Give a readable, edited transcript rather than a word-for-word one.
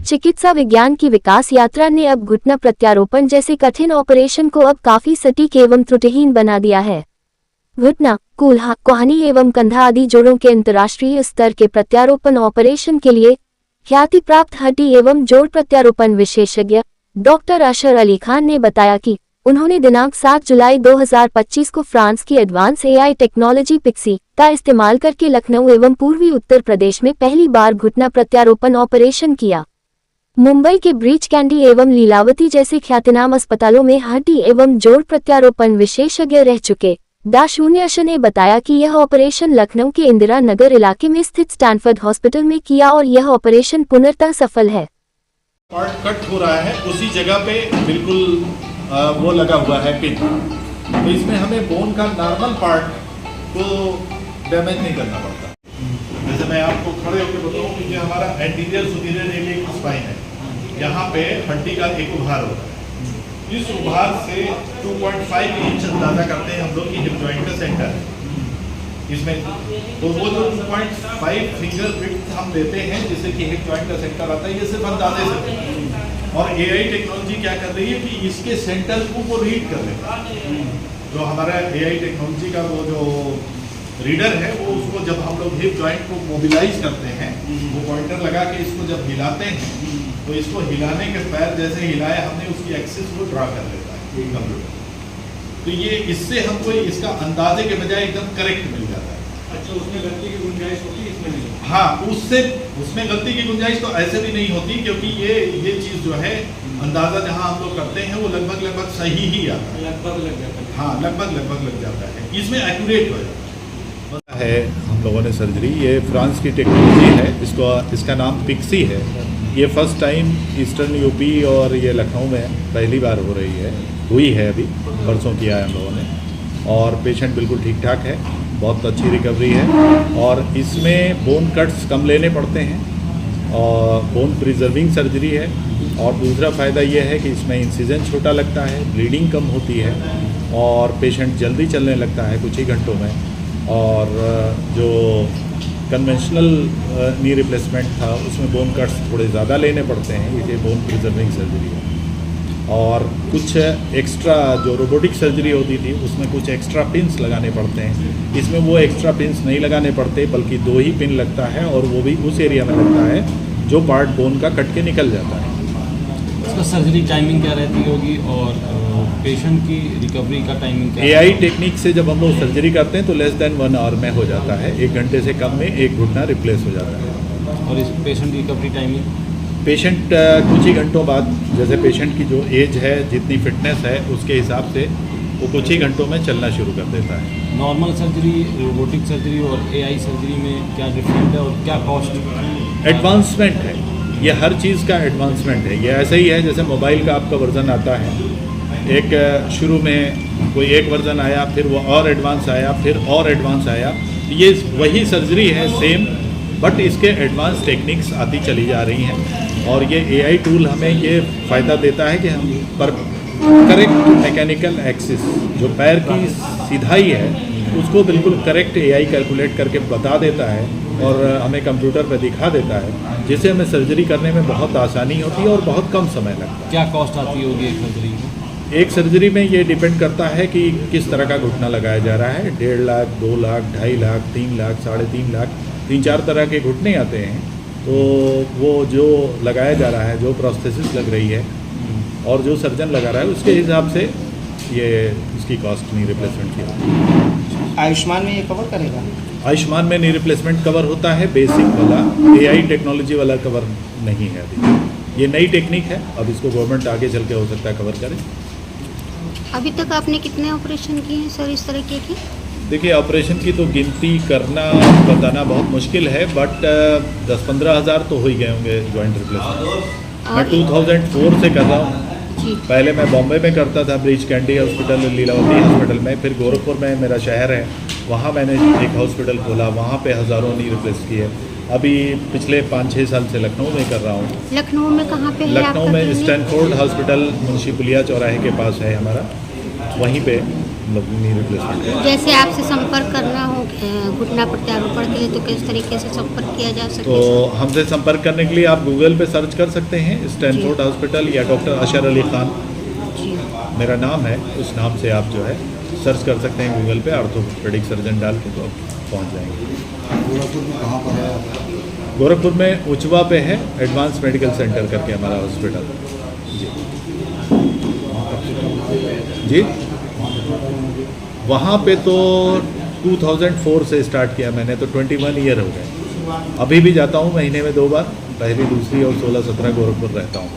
चिकित्सा विज्ञान की विकास यात्रा ने अब घुटना प्रत्यारोपण जैसे कठिन ऑपरेशन को अब काफी सटीक एवं त्रुटिहीन बना दिया है। घुटना, कूल्हा, कोहनी एवं कंधा आदि जोड़ों के अंतर्राष्ट्रीय स्तर के प्रत्यारोपण ऑपरेशन के लिए ख्याति प्राप्त हड्डी एवं जोड़ प्रत्यारोपण विशेषज्ञ डॉक्टर अशर अली खान ने बताया कि उन्होंने दिनांक 7 जुलाई 2025 को फ्रांस की एडवांस एआई टेक्नोलॉजी पिक्सी का इस्तेमाल करके लखनऊ एवं पूर्वी उत्तर प्रदेश में पहली बार घुटना प्रत्यारोपण ऑपरेशन किया। मुंबई के ब्रीच कैंडी एवं लीलावती जैसे ख्यातिनाम अस्पतालों में हड्डी एवं जोड़ प्रत्यारोपण विशेषज्ञ रह चुके डॉ. ने बताया कि यह ऑपरेशन लखनऊ के इंदिरा नगर इलाके में स्थित स्टैनफोर्ड हॉस्पिटल में किया और यह ऑपरेशन पूर्णतः सफल है। पार्ट कट हो रहा है उसी जगह पे बिल्कुल वो लगा हुआ है पिन, तो इसमें हमें बोन का नॉर्मल पार्ट को डैमेज नहीं करना पड़ता। जैसे मैं आपको खड़े होकर बताऊँ कि जो हमारा एंटीरियर सुपीरियर एलियक स्पाइन है, यहाँ पे हड्डी का एक उभार होता है। इस उभार से 2.5 इंच अंदाजा करते हैं हम लोग की हिप जॉइंट का सेंटर इसमें, तो वो जो 2.5 फिंगर विड्थ हम देते हैं जिससे कि हिप जॉइंट का सेंटर आता है, ये सिर्फ अंदाजे से। और एआई टेक्नोलॉजी क्या कर रही है कि इसके सेंटर को वो रीड कर लेता है। जो हमारा एआई टेक्नोलॉजी का वो जो रीडर है वो उसको जब हम लोग हिप जॉइंट को मोबिलाइज करते हैं, वो पॉइंटर लगा के इसको जब हिलाते हैं तो इसको हिलाने के पैर जैसे हिलाया हमने उसकी एक्सिस को ड्रा कर लेता है कंप्यूटर। तो ये इससे हमको इसका अंदाजे के बजाय एकदम करेक्ट मिल जाता है। अच्छा, उसमें गलती की गुंजाइश होती है, इसमें नहीं? हाँ, उसमें गलती की गुंजाइश तो ऐसे भी नहीं होती, क्योंकि ये चीज़ जो है अंदाज़ा जहाँ हम लोग करते हैं वो लगभग सही ही आता है। लगभग लग जाता है। हाँ, लगभग लग जाता है, इसमें एक्यूरेट हो जाता है। हम लोगों ने सर्जरी, ये फ्रांस की टेक्नोलॉजी है, इसका नाम पिक्सी है। ये फर्स्ट टाइम ईस्टर्न यूपी और ये लखनऊ में पहली बार हुई है अभी परसों किया है हम लोगों ने, और पेशेंट बिल्कुल ठीक ठाक है, बहुत अच्छी रिकवरी है। और इसमें बोन कट्स कम लेने पड़ते हैं और बोन प्रिजर्विंग सर्जरी है। और दूसरा फ़ायदा ये है कि इसमें इंसिजन छोटा लगता है, ब्लीडिंग कम होती है और पेशेंट जल्दी चलने लगता है कुछ ही घंटों में। और जो कन्वेंशनल नी रिप्लेसमेंट था उसमें बोन कट्स थोड़े ज़्यादा लेने पड़ते हैं, ये बोन प्रिजर्विंग सर्जरी है। और कुछ एक्स्ट्रा जो रोबोटिक सर्जरी होती थी उसमें कुछ एक्स्ट्रा पिन्स लगाने पड़ते हैं, इसमें वो एक्स्ट्रा पिन्स नहीं लगाने पड़ते, बल्कि 2 ही पिन लगता है और वो भी उस एरिया में लगता है जो पार्ट बोन का कट के निकल जाता है। इसका सर्जरी टाइमिंग क्या रहती होगी और पेशेंट की रिकवरी का टाइमिंग क्या? एआई टेक्निक से जब हम लोग सर्जरी करते हैं तो लेस देन 1 आवर में हो जाता है, 1 घंटे से कम में एक घुटना रिप्लेस हो जाता है। और इस पेशेंट की रिकवरी टाइमिंग? पेशेंट कुछ ही घंटों बाद, जैसे पेशेंट की जो एज है, जितनी फिटनेस है, उसके हिसाब से वो कुछ ही घंटों में चलना शुरू कर देता है। नॉर्मल सर्जरी, रोबोटिक सर्जरी और एआई सर्जरी में क्या डिफरेंट है और क्या कॉस्ट? एडवांसमेंट है, ये हर चीज़ का एडवांसमेंट है। ये ऐसे ही है जैसे मोबाइल का आपका वर्जन आता है, एक शुरू में कोई एक वर्जन आया, फिर वो और एडवांस आया, फिर और एडवांस आया। ये वही सर्जरी है सेम, बट इसके एडवांस टेक्निक्स आती चली जा रही हैं। और ये एआई टूल हमें ये फ़ायदा देता है कि हम पर करेक्ट मैकेनिकल एक्सिस, जो पैर की सिधाई है, उसको बिल्कुल करेक्ट एआई कैलकुलेट करके बता देता है और हमें कंप्यूटर पर दिखा देता है, जिससे हमें सर्जरी करने में बहुत आसानी होती है और बहुत कम समय लगता है। क्या कॉस्ट आती होगी एक सर्जरी में? एक सर्जरी में ये डिपेंड करता है कि किस तरह का घुटना लगाया जा रहा है। 1.5 लाख, 2 लाख, 2.5 लाख, 3 लाख, 3.5 लाख, 3-4 तरह के घुटने आते हैं। तो वो जो लगाया जा रहा है, जो प्रोस्थेसिस लग रही है और जो सर्जन लगा रहा है, उसके हिसाब से ये इसकी कॉस्ट नी रिप्लेसमेंट की होती है। आयुष्मान में ये कवर करेगा? आयुष्मान में नी रिप्लेसमेंट कवर होता है, बेसिक वाला, एआई टेक्नोलॉजी वाला कवर नहीं है अभी। ये नई टेक्निक है, अब इसको गवर्नमेंट आगे चल के हो सकता है कवर करे। अभी तक आपने कितने ऑपरेशन किए हैं सर इस तरीके के? देखिए, ऑपरेशन की तो गिनती करना, बताना बहुत मुश्किल है, बट 10-15 हज़ार तो हो ही गए होंगे जॉइंट रिप्लेसमेंट। मैं 2004 से कर रहा हूँ। पहले मैं बॉम्बे में करता था, ब्रीच कैंडी हॉस्पिटल, लीलावती हॉस्पिटल में, फिर गोरखपुर में मेरा शहर है, वहाँ मैंने एक हॉस्पिटल खोला, वहाँ पे हज़ारों नी रिप्लेस किए। अभी पिछले 5-6 साल से लखनऊ में कर रहा हूँ। लखनऊ में कहाँ पे है? लखनऊ में स्टैनफोर्ड हॉस्पिटल, मुंशी पुलिया चौराहे के पास है हमारा, वहीं पे। हम लोग नी रिप्लेसमेंट करते हैं। जैसे आपसे संपर्क करना हो घुटना प्रत्यारोपण के लिए तो किस तरीके से संपर्क किया जा सकता तो है? हमसे संपर्क करने के लिए आप गूगल पे सर्च कर सकते हैं स्टैनफोर्ड हॉस्पिटल या डॉक्टर अशर अली खान जी। मेरा नाम है, उस नाम से आप जो है सर्च कर सकते हैं गूगल पे ऑर्थोपेडिक सर्जन डाल के, तो पहुंच जाएंगे। गोरखपुर में कहाँ पर है आपका? गोरखपुर में उचवा पे है एडवांस मेडिकल सेंटर करके हमारा हॉस्पिटल। जी जी, वहाँ पे तो 2004 से स्टार्ट किया मैंने, तो 21 ईयर हो गए। अभी भी जाता हूँ महीने में 2 बार, पहली दूसरी और 16-17 गोरखपुर रहता हूँ।